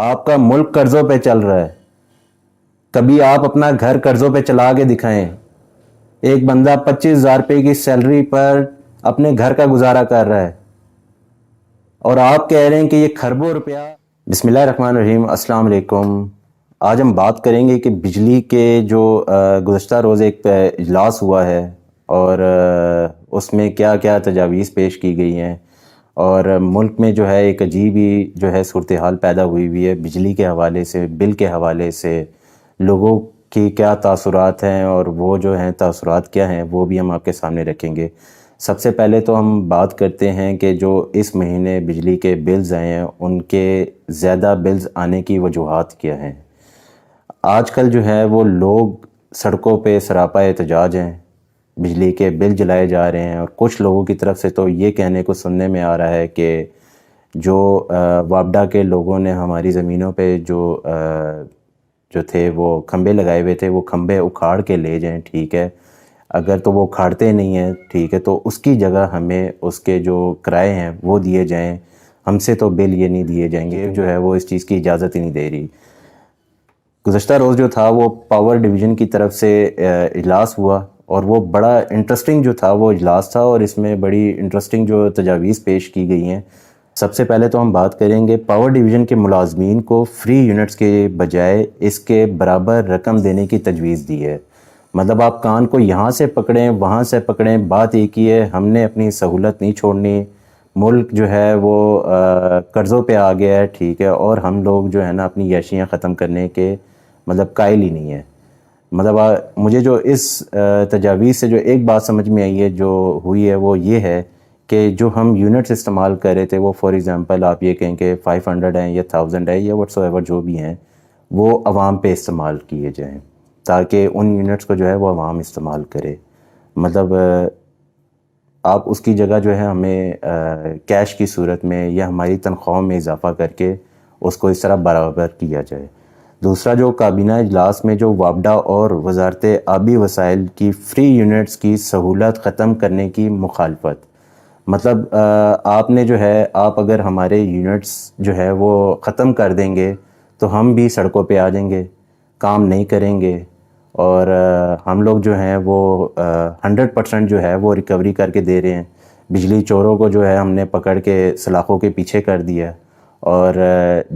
آپ کا ملک قرضوں پہ چل رہا ہے. کبھی آپ اپنا گھر قرضوں پہ چلا کے دکھائیں. ایک بندہ 25,000 روپے کی سیلری پر اپنے گھر کا گزارا کر رہا ہے اور آپ کہہ رہے ہیں کہ یہ کھربوں روپیہ. بسم اللہ الرحمن الرحیم. السلام علیکم. آج ہم بات کریں گے کہ بجلی کے جو گزشتہ روز ایک اجلاس ہوا ہے اور اس میں کیا کیا تجاویز پیش کی گئی ہیں اور ملک میں جو ہے ایک عجیب ہی جو ہے صورتحال پیدا ہوئی ہے بجلی کے حوالے سے، بل کے حوالے سے. لوگوں کی کیا تاثرات ہیں اور وہ جو ہیں تاثرات کیا ہیں وہ بھی ہم آپ کے سامنے رکھیں گے. سب سے پہلے تو ہم بات کرتے ہیں کہ جو اس مہینے بجلی کے بلز آئے ہیں ان کے زیادہ بلز آنے کی وجوہات کیا ہیں. آج کل جو ہے وہ لوگ سڑکوں پہ سراپا احتجاج ہیں، بجلی کے بل جلائے جا رہے ہیں اور کچھ لوگوں کی طرف سے تو یہ کہنے کو سننے میں آ رہا ہے کہ جو وابڈا کے لوگوں نے ہماری زمینوں پہ جو تھے وہ کھمبے لگائے ہوئے تھے وہ کھمبے اکھاڑ کے لے جائیں. ٹھیک ہے، اگر تو وہ اکھاڑتے نہیں ہیں ٹھیک ہے تو اس کی جگہ ہمیں اس کے جو کرائے ہیں وہ دیے جائیں. ہم سے تو بل یہ نہیں دیے جائیں گے، جو ہے وہ اس چیز کی اجازت ہی نہیں دے رہی. گزشتہ روز جو تھا وہ پاور ڈویژن کی طرف سے اجلاس ہوا اور وہ بڑا انٹرسٹنگ جو تھا وہ اجلاس تھا اور اس میں بڑی انٹرسٹنگ جو تجاویز پیش کی گئی ہیں. سب سے پہلے تو ہم بات کریں گے پاور ڈویژن کے ملازمین کو فری یونٹس کے بجائے اس کے برابر رقم دینے کی تجویز دی ہے. مطلب آپ کان کو یہاں سے پکڑیں وہاں سے پکڑیں، بات ایک ہی ہے، ہم نے اپنی سہولت نہیں چھوڑنی. ملک جو ہے وہ قرضوں پہ آ گیا ہے ٹھیک ہے، اور ہم لوگ جو ہے نا اپنی یاشیاں ختم کرنے کے مطلب قائل ہی نہیں ہے. مطلب مجھے جو اس تجاویز سے جو ایک بات سمجھ میں آئی ہے جو ہوئی ہے وہ یہ ہے کہ جو ہم یونٹس استعمال کر رہے تھے وہ فار ایگزامپل آپ یہ کہیں کہ 500 ہیں یا 1000 ہے یا واٹس ایور جو بھی ہیں وہ عوام پہ استعمال کیے جائیں تاکہ ان یونٹس کو جو ہے وہ عوام استعمال کرے. مطلب آپ اس کی جگہ جو ہے ہمیں کیش کی صورت میں یا ہماری تنخواہوں میں اضافہ کر کے اس کو اس طرح برابر کیا جائے. دوسرا جو کابینہ اجلاس میں جو وابڈا اور وزارت آبی وسائل کی فری یونٹس کی سہولت ختم کرنے کی مخالفت. مطلب آپ نے جو ہے آپ اگر ہمارے یونٹس جو ہے وہ ختم کر دیں گے تو ہم بھی سڑکوں پہ آ جائیں گے، کام نہیں کریں گے اور ہم لوگ جو ہیں وہ 100% جو ہے وہ ریکوری کر کے دے رہے ہیں. بجلی چوروں کو جو ہے ہم نے پکڑ کے سلاخوں کے پیچھے کر دیا اور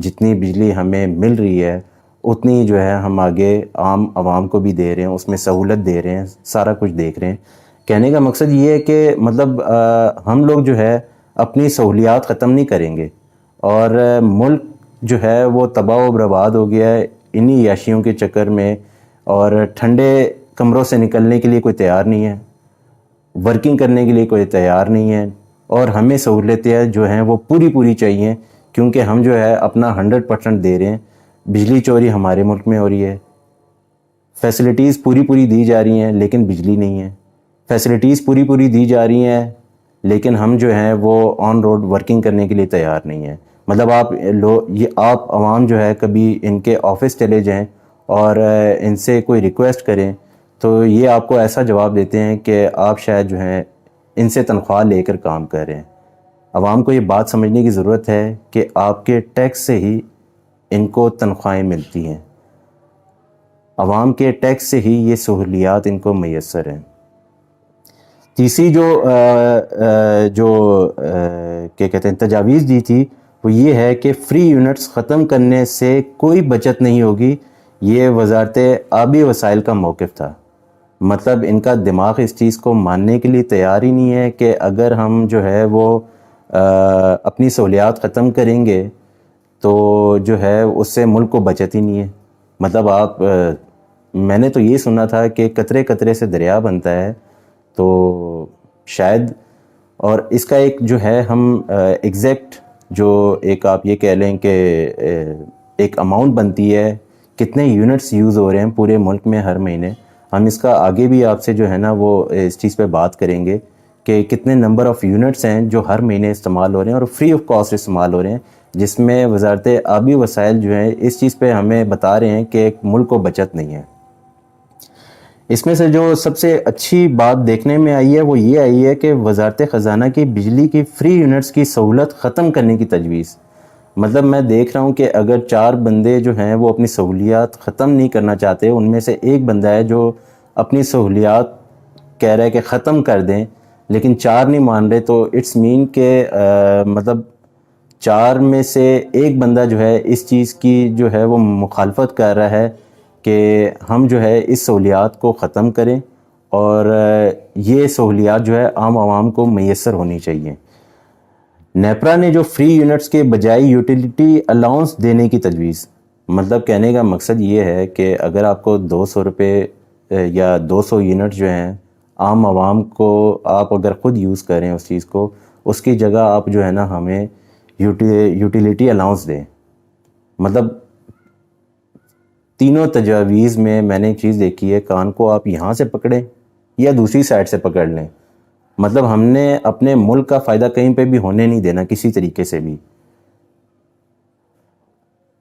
جتنی بجلی ہمیں مل رہی ہے اتنی جو ہے ہم آگے عام عوام کو بھی دے رہے ہیں، اس میں سہولت دے رہے ہیں، سارا کچھ دیکھ رہے ہیں. کہنے کا مقصد یہ ہے کہ مطلب ہم لوگ جو ہے اپنی سہولیات ختم نہیں کریں گے اور ملک جو ہے وہ تباہ و برباد ہو گیا ہے انہی یاشیوں کے چکر میں اور ٹھنڈے کمروں سے نکلنے کے لیے کوئی تیار نہیں ہے، ورکنگ کرنے کے لیے کوئی تیار نہیں ہے اور ہمیں سہولتیں جو ہیں وہ پوری چاہیے کیونکہ ہم جو ہے اپنا 100% دے رہے ہیں. بجلی چوری ہمارے ملک میں ہو رہی ہے، فیسلٹیز پوری دی جا رہی ہیں لیکن بجلی نہیں ہے، فیسلٹیز پوری دی جا رہی ہیں لیکن ہم جو ہیں وہ آن روڈ ورکنگ کرنے کے لیے تیار نہیں ہیں. مطلب آپ عوام جو ہے کبھی ان کے آفس چلے جائیں اور ان سے کوئی ریکویسٹ کریں تو یہ آپ کو ایسا جواب دیتے ہیں کہ آپ شاید جو ہیں ان سے تنخواہ لے کر کام کر رہے ہیں. عوام کو یہ بات سمجھنے کی ضرورت ہے کہ آپ کے ٹیکس سے ہی ان کو تنخواہیں ملتی ہیں، عوام کے ٹیکس سے ہی یہ سہولیات ان کو میسر ہیں. تیسری جو کیا کہتے ہیں تجاویز دی تھی وہ یہ ہے کہ فری یونٹس ختم کرنے سے کوئی بچت نہیں ہوگی. یہ وزارت آبی وسائل کا موقف تھا. مطلب ان کا دماغ اس چیز کو ماننے کے لیے تیار ہی نہیں ہے کہ اگر ہم جو ہے وہ اپنی سہولیات ختم کریں گے تو جو ہے اس سے ملک کو بچت ہی نہیں ہے. مطلب میں نے تو یہ سنا تھا کہ قطرے قطرے سے دریا بنتا ہے تو شاید، اور اس کا ایک جو ہے ہم ایگزیکٹ جو ایک آپ یہ کہہ لیں کہ ایک اماؤنٹ بنتی ہے کتنے یونٹس یوز ہو رہے ہیں پورے ملک میں ہر مہینے. ہم اس کا آگے بھی آپ سے جو ہے نا وہ اس چیز پہ بات کریں گے کہ کتنے نمبر آف یونٹس ہیں جو ہر مہینے استعمال ہو رہے ہیں اور فری آف کاسٹ استعمال ہو رہے ہیں، جس میں وزارت آبی وسائل جو ہیں اس چیز پہ ہمیں بتا رہے ہیں کہ ملک کو بچت نہیں ہے. اس میں سے جو سب سے اچھی بات دیکھنے میں آئی ہے وہ یہ آئی ہے کہ وزارت خزانہ کی بجلی کی فری یونٹس کی سہولت ختم کرنے کی تجویز. مطلب میں دیکھ رہا ہوں کہ اگر 4 بندے جو ہیں وہ اپنی سہولیات ختم نہیں کرنا چاہتے، ان میں سے ایک بندہ ہے جو اپنی سہولیات کہہ رہا ہے کہ ختم کر دیں، لیکن 4 نہیں مان رہے، تو اٹس مین کہ مطلب 4 میں سے ایک بندہ جو ہے اس چیز کی جو ہے وہ مخالفت کر رہا ہے کہ ہم جو ہے اس سہولیات کو ختم کریں، اور یہ سہولیات جو ہے عام عوام کو میسر ہونی چاہیے۔ نیپرا نے جو فری یونٹس کے بجائے یوٹیلیٹی الاؤنس دینے کی تجویز، مطلب کہنے کا مقصد یہ ہے کہ اگر آپ کو 200 روپے یا 200 یونٹ جو ہیں عام عوام کو آپ اگر خود یوز کریں اس چیز کو، اس کی جگہ آپ جو ہے نا ہمیں یوٹیلیٹی الاؤنس دیں۔ مطلب تینوں تجاویز میں نے ایک چیز دیکھی ہے، کان کو آپ یہاں سے پکڑیں یا دوسری سائڈ سے پکڑ لیں، مطلب ہم نے اپنے ملک کا فائدہ کہیں پہ بھی ہونے نہیں دینا کسی طریقے سے بھی۔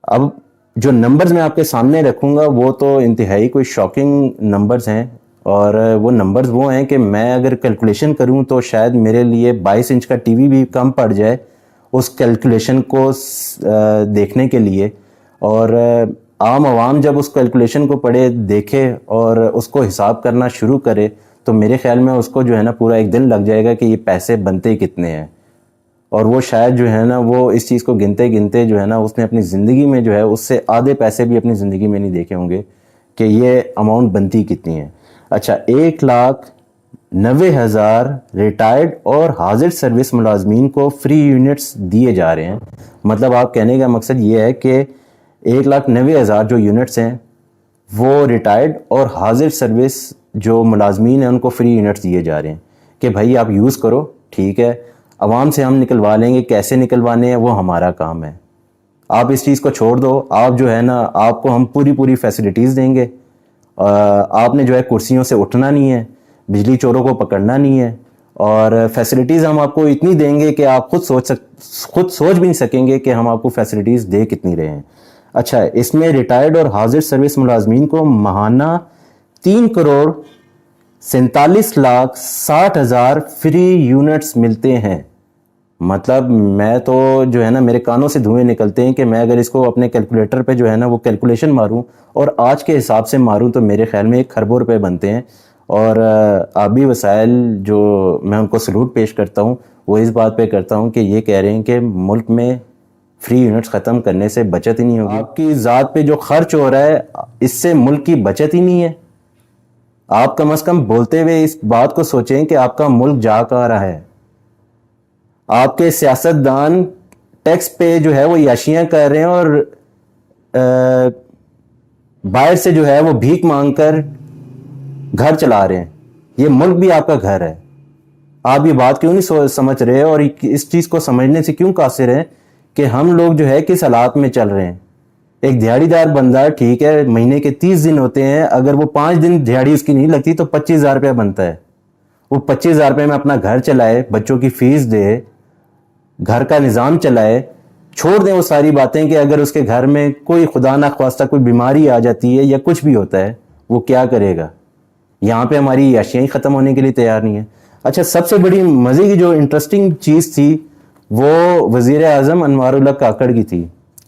اب جو نمبرز میں آپ کے سامنے رکھوں گا وہ تو انتہائی کوئی شاکنگ نمبرز ہیں، اور وہ نمبرز وہ ہیں کہ میں اگر کیلکولیشن کروں تو شاید میرے لیے 22 انچ کا ٹی وی بھی کم پڑ جائے اس کیلکولیشن کو دیکھنے کے لیے۔ اور عام عوام جب اس کیلکولیشن کو پڑھے، دیکھے اور اس کو حساب کرنا شروع کرے تو میرے خیال میں اس کو جو ہے نا پورا ایک دن لگ جائے گا کہ یہ پیسے بنتے کتنے ہیں، اور وہ شاید جو ہے نا وہ اس چیز کو گنتے گنتے جو ہے نا اس نے اپنی زندگی میں جو ہے اس سے آدھے پیسے بھی اپنی زندگی میں نہیں دیکھے ہوں گے کہ یہ اماؤنٹ بنتی کتنی ہے۔ اچھا، 1,90,000 ریٹائرڈ اور حاضر سروس ملازمین کو فری یونٹس دیے جا رہے ہیں۔ مطلب آپ کہنے کا مقصد یہ ہے کہ 1,90,000 جو یونٹس ہیں وہ ریٹائرڈ اور حاضر سروس جو ملازمین ہیں ان کو فری یونٹس دیے جا رہے ہیں کہ بھائی آپ یوز کرو، ٹھیک ہے، عوام سے ہم نکلوا لیں گے، کیسے نکلوانے ہیں وہ ہمارا کام ہے، آپ اس چیز کو چھوڑ دو، آپ جو ہے نا آپ کو ہم پوری فیسلٹیز دیں گے، آپ نے جو ہے کرسیوں سے اٹھنا نہیں ہے، بجلی چوروں کو پکڑنا نہیں ہے، اور فیسلٹیز ہم آپ کو اتنی دیں گے کہ آپ خود سوچ بھی نہیں سکیں گے کہ ہم آپ کو فیسلٹیز دے کتنی رہے ہیں۔ اچھا، اس میں ریٹائرڈ اور حاضر سروس ملازمین کو ماہانہ 3,47,60,000 فری یونٹس ملتے ہیں۔ مطلب میں تو جو ہے نا میرے کانوں سے دھوئیں نکلتے ہیں کہ میں اگر اس کو اپنے کیلکولیٹر پہ جو ہے نا وہ کیلکولیشن ماروں اور آج کے حساب سے ماروں تو میرے خیال میں 1 کھربوں روپے بنتے ہیں۔ اور آبی وسائل جو میں ان کو سلوٹ پیش کرتا ہوں وہ اس بات پہ کرتا ہوں کہ یہ کہہ رہے ہیں کہ ملک میں فری یونٹس ختم کرنے سے بچت ہی نہیں ہوگی۔ آپ کی ذات پہ جو خرچ ہو رہا ہے اس سے ملک کی بچت ہی نہیں ہے۔ آپ کم از کم بولتے ہوئے اس بات کو سوچیں کہ آپ کا ملک جا کہاں رہا ہے۔ آپ کے سیاستدان ٹیکس پہ جو ہے وہ عیاشیاں کر رہے ہیں اور باہر سے جو ہے وہ بھیک مانگ کر گھر چلا رہے ہیں۔ یہ ملک بھی آپ کا گھر ہے، آپ یہ بات کیوں نہیں سمجھ رہے اور اس چیز کو سمجھنے سے کیوں قاصر ہیں کہ ہم لوگ جو ہے کس حالات میں چل رہے ہیں۔ ایک دیہڑی دار بندہ، ٹھیک ہے، مہینے کے 30 دن ہوتے ہیں، اگر وہ 5 دن دیہڑی اس کی نہیں لگتی تو 25,000 روپیہ بنتا ہے۔ وہ 25,000 روپے میں اپنا گھر چلائے، بچوں کی فیس دے، گھر کا نظام چلائے۔ چھوڑ دیں وہ ساری باتیں کہ اگر اس کے گھر میں کوئی خدا نہ خواستہ کوئی بیماری آ جاتی ہے یا کچھ بھی ہوتا ہے وہ کیا کرے گا۔ یہاں پہ ہماری عیاشیاں ہی ختم ہونے کے لیے تیار نہیں ہیں۔ اچھا، سب سے بڑی مزے کی جو انٹرسٹنگ چیز تھی وہ وزیر اعظم انوار اللہ کاکڑ کی تھی۔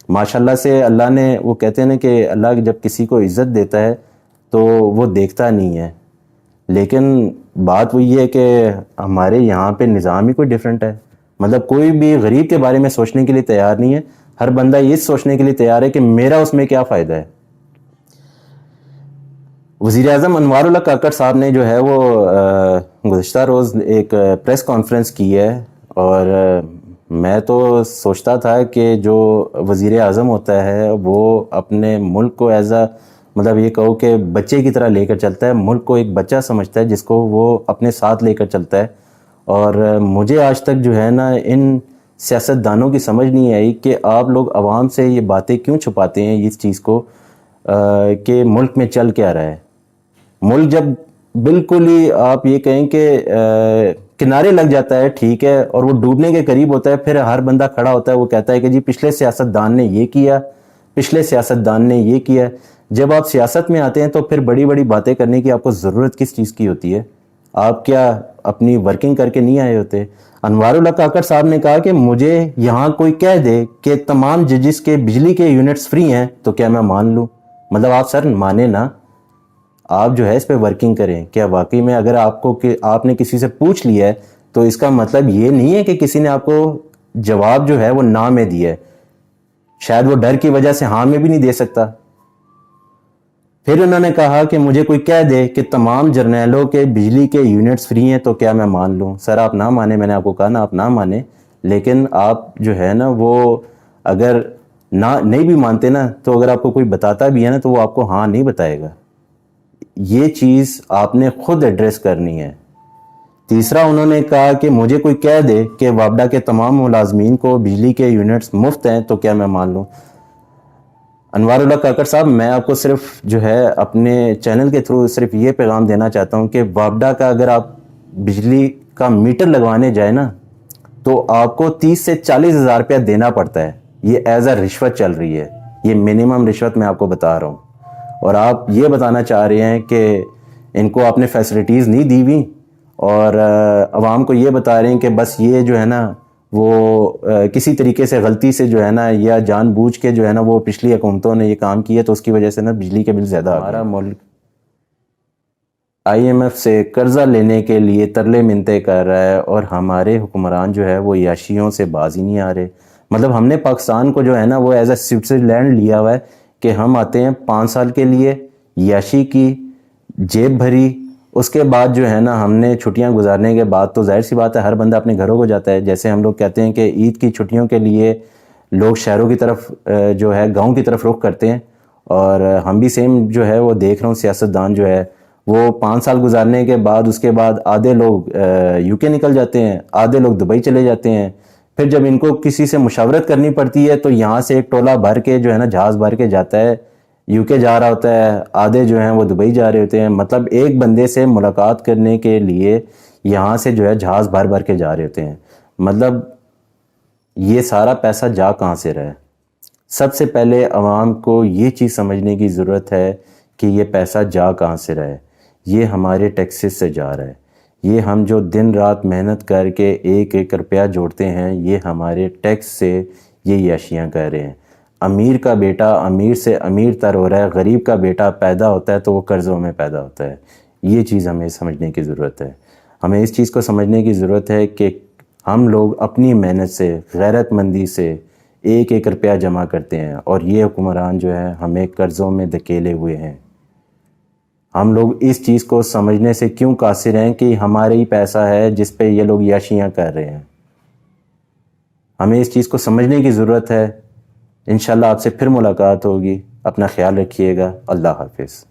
ماشاءاللہ سے اللہ نے، وہ کہتے ہیں نا کہ اللہ جب کسی کو عزت دیتا ہے تو وہ دیکھتا نہیں ہے، لیکن بات وہ یہ ہے کہ ہمارے یہاں پہ نظام ہی کوئی ڈیفرنٹ ہے۔ مطلب کوئی بھی غریب کے بارے میں سوچنے کے لیے تیار نہیں ہے، ہر بندہ یہ سوچنے کے لیے تیار ہے کہ میرا اس میں کیا فائدہ ہے۔ وزیر اعظم انوار اللہ کاکڑ صاحب نے جو ہے وہ گزشتہ روز ایک پریس کانفرنس کی ہے، اور میں تو سوچتا تھا کہ جو وزیر اعظم ہوتا ہے وہ اپنے ملک کو مطلب یہ کہو کہ بچے کی طرح لے کر چلتا ہے، ملک کو ایک بچہ سمجھتا ہے جس کو وہ اپنے ساتھ لے کر چلتا ہے۔ اور مجھے آج تک جو ہے نا ان سیاستدانوں کی سمجھ نہیں آئی کہ آپ لوگ عوام سے یہ باتیں کیوں چھپاتے ہیں اس چیز کو کہ ملک میں چل کیا رہا ہے۔ ملک جب بالکل ہی آپ یہ کہیں کہ کنارے لگ جاتا ہے، ٹھیک ہے، اور وہ ڈوبنے کے قریب ہوتا ہے، پھر ہر بندہ کھڑا ہوتا ہے، وہ کہتا ہے کہ جی پچھلے سیاستدان نے یہ کیا، پچھلے سیاستدان نے یہ کیا۔ جب آپ سیاست میں آتے ہیں تو پھر بڑی بڑی باتیں کرنے کی آپ کو ضرورت کس چیز کی ہوتی ہے؟ آپ کیا اپنی ورکنگ کر کے نہیں آئے ہوتے؟ انوار اللہ کاکڑ صاحب نے کہا کہ مجھے یہاں کوئی کہہ دے کہ تمام ججز کے بجلی کے یونٹس فری ہیں تو کیا میں مان لوں؟ مطلب آپ سر مانے نا، آپ جو ہے اس پہ ورکنگ کریں. کیا واقعی میں اگر آپ نے کسی سے پوچھ لیا ہے تو اس کا مطلب یہ نہیں ہے کہ کسی نے آپ کو جواب جو ہے وہ نہ میں دیا ہے، شاید وہ ڈر کی وجہ سے ہاں میں بھی نہیں دے سکتا. پھر انہوں نے کہا کہ مجھے کوئی کہہ دے کہ تمام جرنیلوں کے بجلی کے یونٹس فری ہیں تو کیا میں مان لوں؟ سر آپ نہ مانیں، میں نے آپ کو کہا نا آپ نہ مانیں، لیکن آپ جو ہے نا وہ اگر نہیں بھی مانتے نا تو اگر آپ کو کوئی بتاتا بھی ہے نا تو وہ آپ کو ہاں نہیں بتائے گا. یہ چیز آپ نے خود ایڈریس کرنی ہے. تیسرا انہوں نے کہا کہ مجھے کوئی کہہ دے کہ وابڈا کے تمام ملازمین کو بجلی کے یونٹس مفت ہیں تو کیا میں مان لوں؟ انوار اللہ کاکڑ صاحب، میں آپ کو صرف جو ہے اپنے چینل کے تھرو صرف یہ پیغام دینا چاہتا ہوں کہ وابڈا کا اگر آپ بجلی کا میٹر لگوانے جائیں نا تو آپ کو 30 سے 40 ہزار روپیہ دینا پڑتا ہے. یہ ایز اے رشوت چل رہی ہے، یہ منیمم رشوت میں آپ کو بتا رہا ہوں. اور آپ یہ بتانا چاہ رہے ہیں کہ ان کو آپ نے فیسلٹیز نہیں دی ہوئی اور عوام کو یہ بتا رہے ہیں کہ بس یہ جو ہے نا وہ کسی طریقے سے غلطی سے جو ہے نا یا جان بوجھ کے جو ہے نا وہ پچھلی حکومتوں نے یہ کام کیا تو اس کی وجہ سے نا بجلی کے بل زیادہ. ہمارا ملک IMF سے قرضہ لینے کے لیے ترلے منتیں کر رہا ہے اور ہمارے حکمران جو ہے وہ عیاشیوں سے باز ہی نہیں آ رہے. مطلب ہم نے پاکستان کو جو ہے نا وہ ایز اے سوئٹزرلینڈ لیا ہوا ہے کہ ہم آتے ہیں 5 سال کے لیے، عیاشی کی، جیب بھری، اس کے بعد جو ہے نا ہم نے چھٹیاں گزارنے کے بعد تو ظاہر سی بات ہے ہر بندہ اپنے گھروں کو جاتا ہے. جیسے ہم لوگ کہتے ہیں کہ عید کی چھٹیوں کے لیے لوگ شہروں کی طرف جو ہے گاؤں کی طرف رخ کرتے ہیں، اور ہم بھی سیم جو ہے وہ دیکھ رہا ہوں سیاستدان جو ہے وہ 5 سال گزارنے کے بعد اس کے بعد آدھے لوگ UK نکل جاتے ہیں، آدھے لوگ دبئی چلے جاتے ہیں. پھر جب ان کو کسی سے مشاورت کرنی پڑتی ہے تو یہاں سے ایک ٹولہ بھر کے جو ہے نا جہاز بھر کے جاتا ہے، UK جا رہا ہوتا ہے، آدھے جو ہیں وہ دبئی جا رہے ہوتے ہیں. مطلب ایک بندے سے ملاقات کرنے کے لیے یہاں سے جو ہے جہاز بھر بھر کے جا رہے ہوتے ہیں. مطلب یہ سارا پیسہ جا کہاں سے رہا ہے؟ سب سے پہلے عوام کو یہ چیز سمجھنے کی ضرورت ہے کہ یہ پیسہ جا کہاں سے رہا ہے. یہ ہمارے ٹیکسز سے جا رہا ہے. یہ ہم جو دن رات محنت کر کے ایک ایک روپیہ جوڑتے ہیں یہ ہمارے ٹیکس سے یہ عیاشیاں کر رہے ہیں. امیر کا بیٹا امیر سے امیر تر ہو رہا ہے، غریب کا بیٹا پیدا ہوتا ہے تو وہ قرضوں میں پیدا ہوتا ہے. یہ چیز ہمیں سمجھنے کی ضرورت ہے. ہمیں اس چیز کو سمجھنے کی ضرورت ہے کہ ہم لوگ اپنی محنت سے غیرت مندی سے ایک ایک روپیہ جمع کرتے ہیں اور یہ حکمران جو ہے ہمیں قرضوں میں دھکیلے ہوئے ہیں. ہم لوگ اس چیز کو سمجھنے سے کیوں قاصر ہیں کہ ہمارا ہی پیسہ ہے جس پہ یہ لوگ عیاشیاں کر رہے ہیں. ہمیں اس چیز کو سمجھنے کی ضرورت ہے. انشاءاللہ آپ سے پھر ملاقات ہوگی. اپنا خیال رکھیے گا. اللہ حافظ.